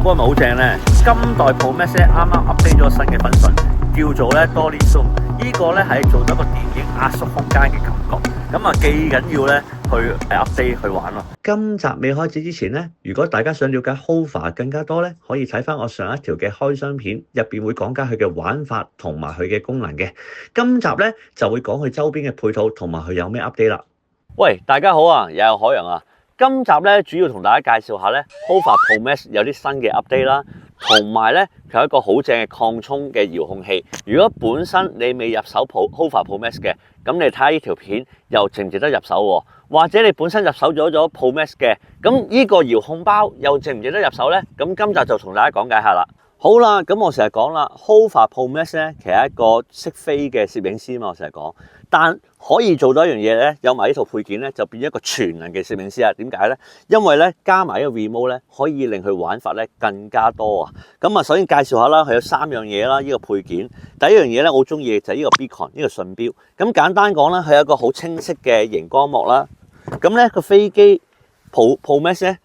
波係咪好正咧？今代 Pro Max 咧啱啱 update 咗新嘅 function，叫做咧 Dolly Zoom。呢個咧係做到一個電影壓縮空間嘅感覺。咁啊，記緊要咧去 update 去玩咯。今集未開始之前咧，如果大家想了解 Hover 更加多咧，可以睇翻我上一條嘅開箱片，入邊會講解佢嘅玩法同埋佢嘅功能嘅。今集咧就會講佢周邊嘅配套同埋佢有咩 update 啦。喂，大家好啊，又係海洋啊。今集咧主要同大家介紹下咧 Hover Pro Max 有啲新嘅 update 啦，同埋咧佢有一個好正嘅擴充嘅遙控器。如果本身你未入手 Hover Pro Max 嘅，咁你睇下呢條片又值唔值得入手喎？或者你本身入手咗Pro Max 嘅，咁呢個遙控包又值唔值得入手咧？咁今集就同大家講解下啦。好啦，咁我成日講啦 ，Hover Pro Max 咧其實係一個識飛嘅攝影師嘛，我成日講，但可以做到一樣嘢咧，有埋呢套配件咧，就變咗一個全能嘅攝影師啊！點解咧？因為咧加埋呢個 remote 咧，可以令佢玩法咧更加多啊！咁啊，首先介紹下啦，佢有3樣嘢啦，呢個配件。第一樣嘢咧，我好中意嘅就係呢個 Beacon 呢個信標。咁簡單講啦，佢有一個好清晰嘅熒光幕啦。咁咧個飛機 Pro Max 咧，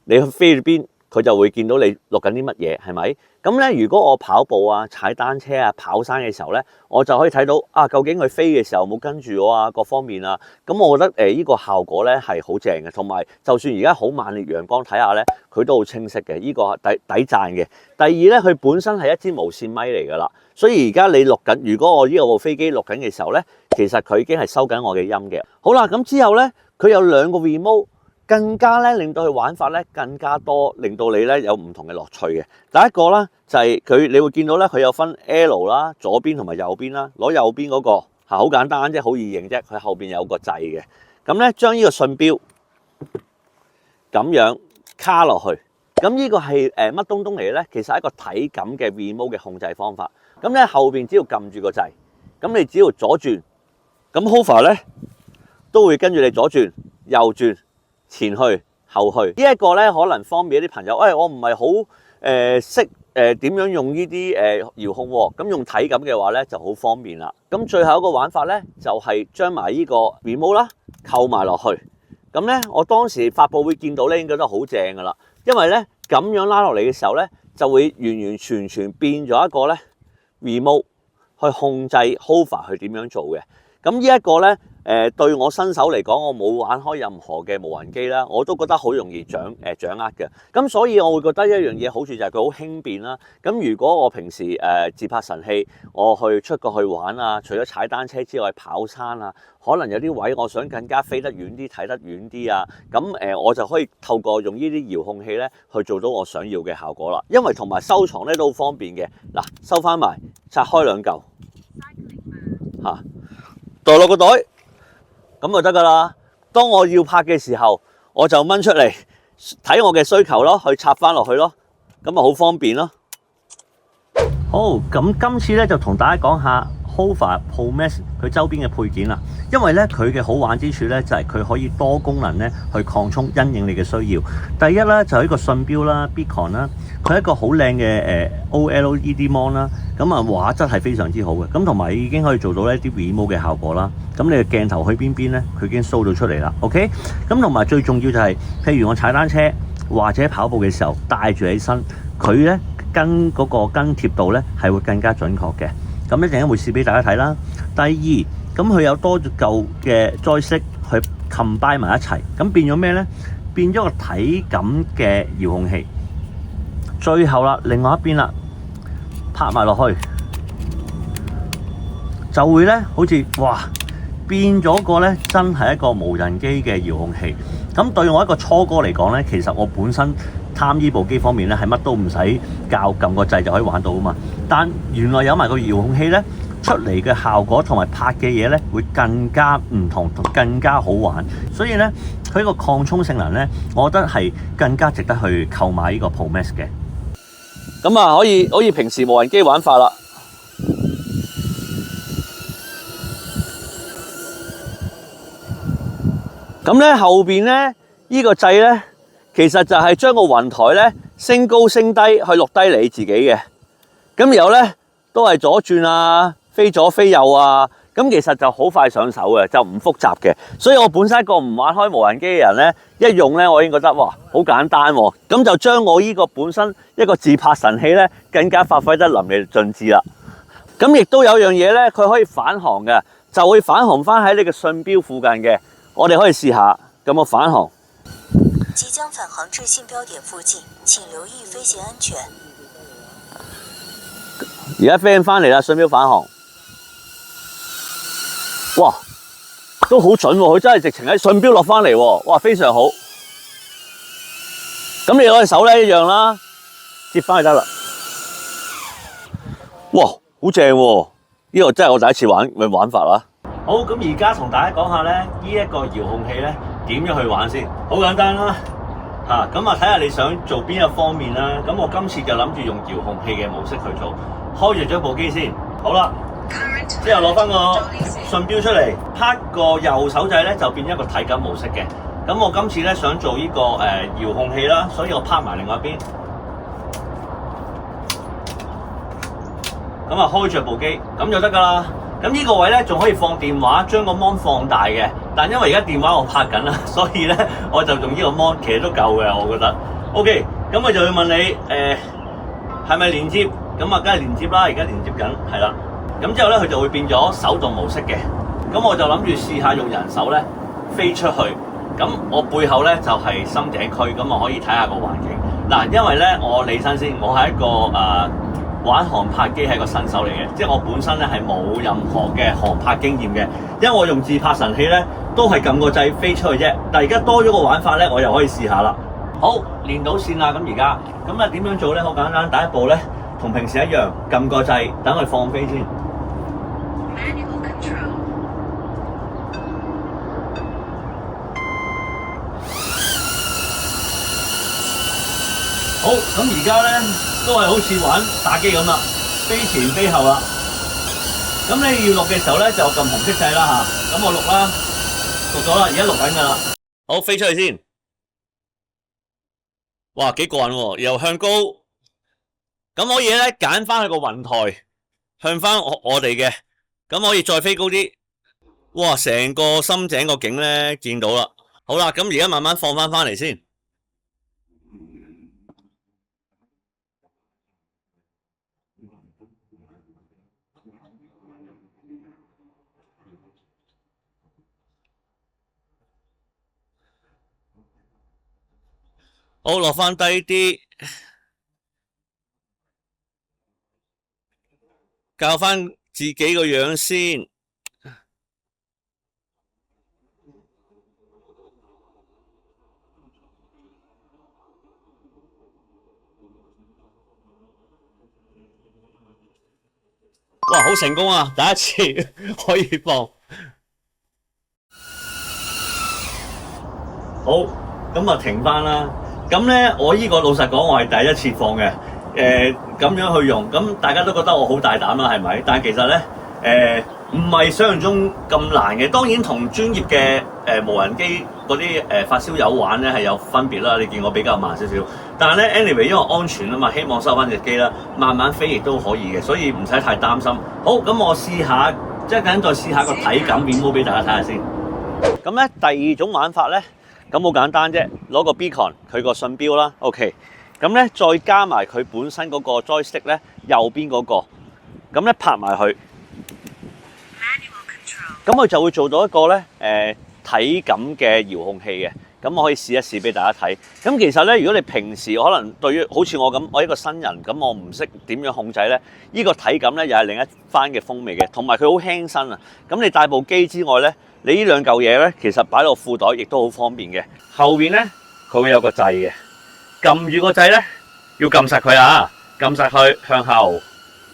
你去飛去邊，佢就會見到你錄緊啲乜嘢，係咪？咁咧，如果我跑步啊、踩單車啊、跑山嘅時候咧，我就可以睇到啊，究竟佢飛嘅時候冇跟住我啊，各方面啊。咁我覺得呢個效果咧係好正嘅，同埋就算而家好猛烈陽光睇下咧，佢都好清晰嘅，呢個抵讚嘅。第二咧，佢本身係一支無線咪嚟㗎啦，所以而家你錄緊，如果我呢個部飛機錄緊嘅時候咧，其實佢已經係收緊我嘅音嘅。好啦，咁之後咧，佢有2個 remote。更加咧令到佢玩法咧更加多，令到你咧有唔同嘅樂趣嘅。第一個啦就係佢，你會見到咧佢有分 L 啦，左邊同埋右邊啦。攞右邊嗰個係好簡單啫，好易認啫。佢後邊有個掣嘅，咁咧將呢個信標咁樣卡落去。咁呢個係乜東東嚟咧？其實係一個體感嘅 remote 嘅控制方法。咁咧後邊只要撳住個掣，咁你只要左轉，咁 Hover 咧都會跟住你左轉、右轉。前去後去，呢一個咧可能方便一啲朋友，我唔係好識點樣用呢啲遙控喎，咁用體感嘅話咧就好方便啦。咁最後一個玩法咧就係將埋呢個 remote 啦扣埋落去，咁咧我當時發佈會見到咧應該都好正噶啦，因為咧咁樣拉落嚟嘅時候咧就會完完全全變咗一個咧 remote 去控制 Hover 去點樣做嘅。咁呢一個咧，對我新手嚟講，我冇玩開任何嘅無人機啦，我都覺得好容易掌握嘅。咁所以我會覺得一樣嘢好處就係佢好輕便啦。咁如果我平時自拍神器，我去出過去玩啊，除咗踩單車之外，跑山啊，可能有啲位我想更加飛得遠啲、睇得遠啲啊，咁我就可以透過用呢啲遙控器咧，去做到我想要嘅效果啦。因為同埋收藏咧都好方便嘅。嗱，收翻埋，拆開2嚿嚇。袋落個袋，咁就得噶啦。當我要拍嘅時候，我就掹出嚟睇我嘅需求咯，去插翻落去咯，咁啊好方便咯。好，咁今次咧就同大家講下 Hover Pro Max 佢周邊嘅配件啦。因為咧佢嘅好玩之處咧就係佢可以多功能咧去擴充，因應你嘅需要。第一咧就係一個信標啦 ，Beacon 啦，佢係一個好靚嘅OLED mon 啦。咁啊畫質係非常之好嘅，咁同埋已經可以做到一啲 remote 嘅效果啦。咁你嘅鏡頭去邊咧，佢已經 show 到出嚟啦。OK， 咁同埋最重要就係，譬如我踩單車或者跑步嘅時候帶住起身，佢咧跟嗰個跟貼度咧係會更加準確嘅。咁一陣間會試俾大家睇啦。第二，咁佢有多嚿嘅 joystick去 combine 埋一齊，咁變咗咩咧？變咗個體感嘅遙控器。最後啦，另外一邊啦。拍埋落去就會咧，好似哇變咗個咧，真係一個無人機嘅遙控器。咁對我一個初哥嚟講咧，其實我本身貪呢部機方面咧，係乜都唔使教，撳個掣就可以玩到啊嘛。但原來有埋個遙控器咧，出嚟嘅效果同埋拍嘅嘢咧，會更加唔同，更加好玩。所以咧，佢個擴充性能咧，我覺得係更加值得去購買呢個 Pro Max 嘅。咁啊，可以平時無人機玩法啦。咁咧後邊咧呢個掣咧，其實就係將個雲台咧升高升低去錄低你自己嘅。咁然後咧都係左轉啊，飛左飛右啊，咁其實就好快上手嘅，就唔複雜嘅。所以我本身一個唔玩開無人機嘅人咧，一用咧我已經覺得哇好簡單喎，咁就將我呢個本身一個自拍神器咧更加發揮得淋漓盡致啦。咁亦都有樣嘢咧，佢可以返航嘅，就會返航翻喺你嘅信標附近嘅。我哋可以試下，咁我返航。即將返航至信標點附近，請留意飛行安全。而家飛緊翻嚟啦，信標返航。哇，都好準喎！佢真係直情喺信標落翻嚟喎，哇，非常好。咁你攞隻手咧一樣啦，接翻去得啦。哇，好正喎！呢個真係我第一次玩法啦。好，咁而家同大家講下咧，呢一個遙控器咧點樣去玩先？好簡單啦，咁啊睇下你想做邊一方面啦。咁我今次就諗住用遙控器嘅模式去做，開住咗部機先。好啦，之後攞翻個信標出嚟，拍個右手掣咧就變一個體感模式嘅。咁我今次咧想做呢個遙控器啦，所以我拍埋另外一邊。咁啊開着部機，咁就得噶啦。咁呢個位咧仲可以放電話，將個 mon 放大嘅。但因為而家電話我拍緊啦，所以咧我就用呢個 mon，其實都夠嘅，我覺得。OK， 咁我就會問你係咪連接？咁啊，梗係連接啦，而家連接緊，係啦。咁之後咧，佢就會變咗手動模式嘅。咁我就諗住試下用人手咧飛出去。咁我背後咧就係深井區，咁我可以睇下個環境。嗱，因為咧我理身先，我係一個玩航拍機係個新手嚟嘅，即係我本身咧係冇任何嘅航拍經驗嘅，因為我用自拍神器咧都係撳個掣飛出去啫。但係而家多咗個玩法咧，我又可以試下啦。好，連到線啦，咁而家咁啊點樣做咧？好簡單，第一步咧同平時一樣，撳個掣，等佢放飛先。好，咁而家咧都係好似玩打機咁啦，飛前飛後啦。咁你要錄嘅時候咧就撳紅色掣啦嚇。咁我錄啦，錄咗啦，而家錄緊㗎啦。好，飛出去先。哇，幾過癮喎！又向高，咁可以咧揀翻去個雲台，向翻我哋嘅，咁可以再飛高啲。哇，成個深井個景咧見到啦。好啦，咁而家慢慢放翻嚟先。好，落翻低啲，校翻自己個樣先。哇，好成功啊！第一次可以放。好，咁啊停翻啦。咁咧，我呢個老實講，我係第一次放嘅。咁樣去用，咁大家都覺得我好大膽啦，係咪？但係其實咧，唔係想象中咁難嘅。當然同專業嘅無人機嗰啲發燒友玩咧係有分別啦。你見我比較慢少少，但係咧 anyway 因為安全啊嘛，希望收翻隻機啦，慢慢飛亦都可以嘅，所以唔使太擔心。好，咁我試下，即係緊再試下個體感面模俾大家睇下先。咁咧第二種玩法咧，咁好簡單啫，攞個 beacon 佢個信標啦 ，OK。咁咧再加埋佢本身嗰個 joystick 咧，右邊嗰個，咁咧拍埋佢，咁佢就會做到一個咧體感嘅遙控器嘅。咁我可以試一試俾大家睇。咁其實咧，如果你平時可能對於好似我咁，我一個新人，咁我唔識點樣控制咧，呢個體感咧又係另一番嘅風味嘅，同埋佢好輕身啊。咁你帶部機之外咧，你呢兩嚿嘢咧，其實擺落褲袋亦都好方便嘅。後邊咧佢會有個掣嘅。撳住個掣咧，要撳實佢啊！撳實佢向後，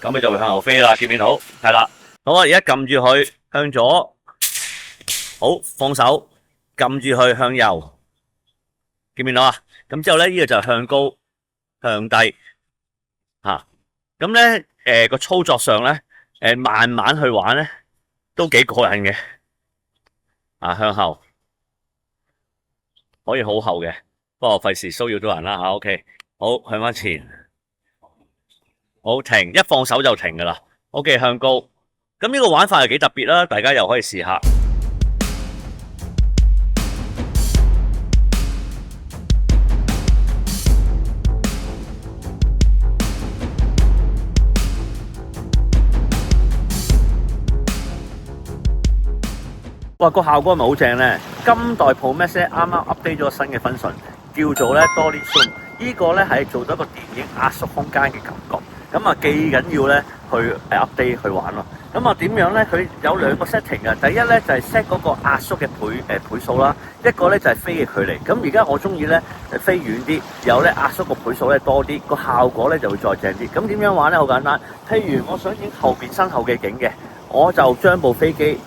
咁佢就會向後飛啦。見唔見到？係啦，好啊！而家撳住佢向左，好放手，撳住佢向右，見唔見到啊？咁之後咧，呢個就係向高、向低嚇。咁咧個操作上咧慢慢去玩咧都幾過癮嘅。向後可以好後嘅。不過費事騷擾到人啦吓 ，OK， 好向翻前，好停，一放手就停噶啦，OK， 向高咁呢個玩法係幾特別啦，大家又可以試下。哇，個效果係咪好正咧？今代 Pro Max 咧啱啱 update 咗新嘅 function，叫做咧 Dolly Zoom。呢個咧係做到一個電影壓縮空間嘅感覺。咁啊，記緊要咧去update 去玩咯。咁啊點樣咧？佢有兩個 setting 嘅。第一咧就係 set 嗰個壓縮嘅倍數啦，一個咧就係飛嘅距離。咁而家我中意咧飛遠啲，然後咧壓縮個倍數咧多啲，個效果咧就會再正啲。咁點樣玩咧？好簡單。譬如我想影後邊身後嘅景嘅，我就將部飛機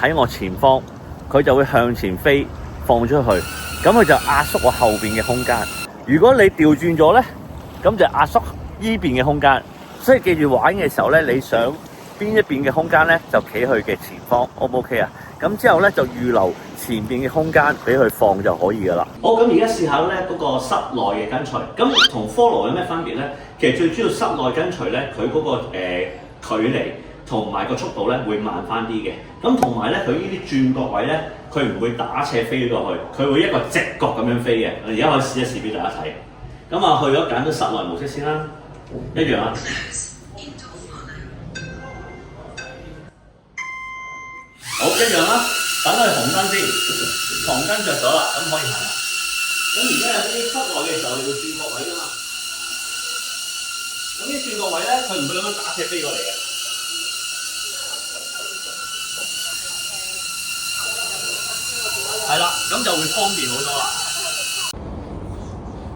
喺我前方，佢就會向前飛放出去，咁佢就壓縮我後邊嘅空間。如果你調轉咗咧，咁就壓縮依邊嘅空間。所以記住玩嘅時候咧，你想邊一邊嘅空間咧，就企去嘅前方 ，O 唔 OK 啊？咁之後咧就預留前邊嘅空間俾佢放就可以噶啦。好，咁而家試下咧嗰個室內嘅跟隨，咁同 follow 有咩分別咧？其實最主要室內跟隨咧，佢嗰個距離同埋個速度咧會慢翻啲嘅。咁同埋咧，佢呢啲轉角位咧，佢唔會打斜飛過去，佢會一個直角咁樣飛嘅。我而家可以試一試俾大家睇。咁啊，去咗揀咗室內模式先啦，一樣啊。好，一樣啦。等佢紅燈先，紅燈着咗啦，咁可以行啦。咁而家有啲室內嘅時候，你會轉角位噶嘛？咁呢轉角位咧，佢唔會咁樣打斜飛過嚟嘅。係啦，咁就會方便好多啦。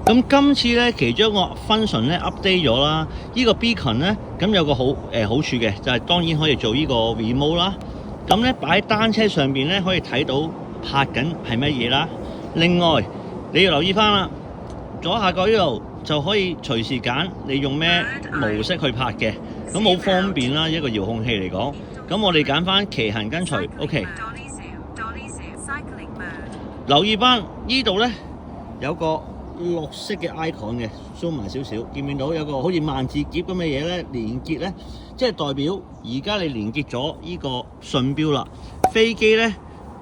咁今次咧，其中一個 function 咧 update 咗啦。呢個 beacon 咧，咁有個好處嘅，就係當然可以做呢個 remote 啦。咁咧擺喺單車上邊咧，可以睇到拍緊係乜嘢啦。另外你要留意翻啦，左下角呢度就可以隨時揀你用咩模式去拍嘅，咁好方便啦。一個遙控器嚟講，咁我哋揀翻騎行跟隨 ，OK。留意翻呢度咧有個綠色嘅 icon 嘅 ，zoom 埋少少，見唔見到有個好似萬字夾咁嘅嘢咧？連結咧，即係代表而家你連結咗呢個信標啦。飛機咧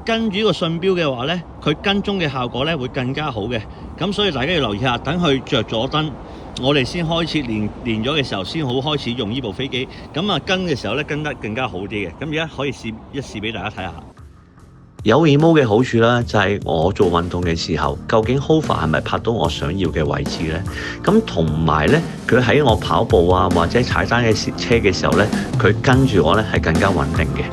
跟住呢個信標嘅話咧，佢跟蹤嘅效果咧會更加好嘅。咁所以大家要留意下，等佢着咗燈，我哋先開始連咗嘅時候，先好開始用呢部飛機。咁啊跟嘅時候咧跟得更加好啲嘅。咁而家可以試一試俾大家睇下。有 remote 嘅好處啦，就係我做運動嘅時候，究竟 hover 係咪拍到我想要嘅位置呢？咁同埋呢，佢喺我跑步啊或者踩單車嘅時候呢，佢跟住我呢係更加穩定嘅。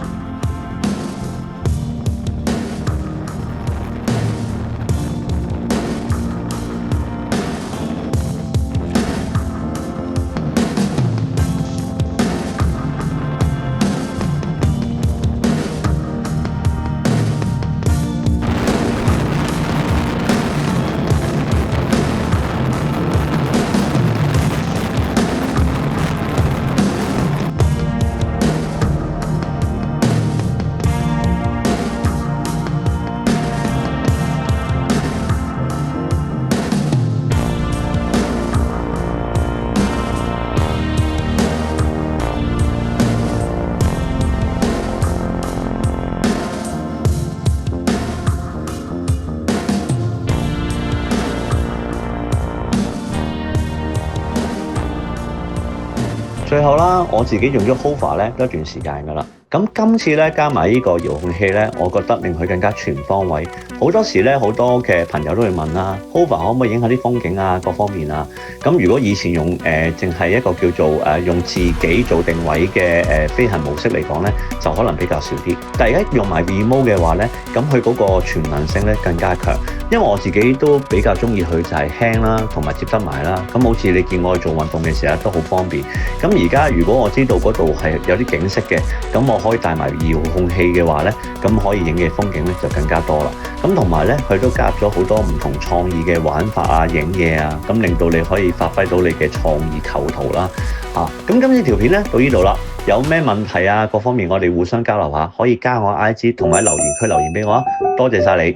最後啦，我自己用咗 hover 咧一段時間㗎啦。咁今次咧加埋呢個遙控器咧，我覺得令佢更加全方位。好多時咧，好多嘅朋友都會問啦，hover 可唔可以影下啲風景啊，各方面啊？咁如果以前用淨係一個叫做用自己做定位嘅飛行模式嚟講咧，就可能比較少啲。但係而家用埋 remote 嘅話咧，咁佢嗰個全能性咧更加強。因為我自己都比較中意佢就係輕啦，同埋接得埋啦。咁好似你見我去做運動嘅時候都好方便。咁而家如果我知道嗰度係有啲景色嘅，咁我可以帶埋遙控器嘅話咧，咁可以影嘅風景咧就更加多啦。咁同埋咧，佢都加入咗好多唔同創意嘅玩法啊、影嘢啊，咁令到你可以發揮到你嘅創意構圖啦。咁今次條片咧到呢度啦，有咩問題啊？各方面我哋互相交流下，可以加我 IG 同埋留言區留言俾我啊。多謝晒你。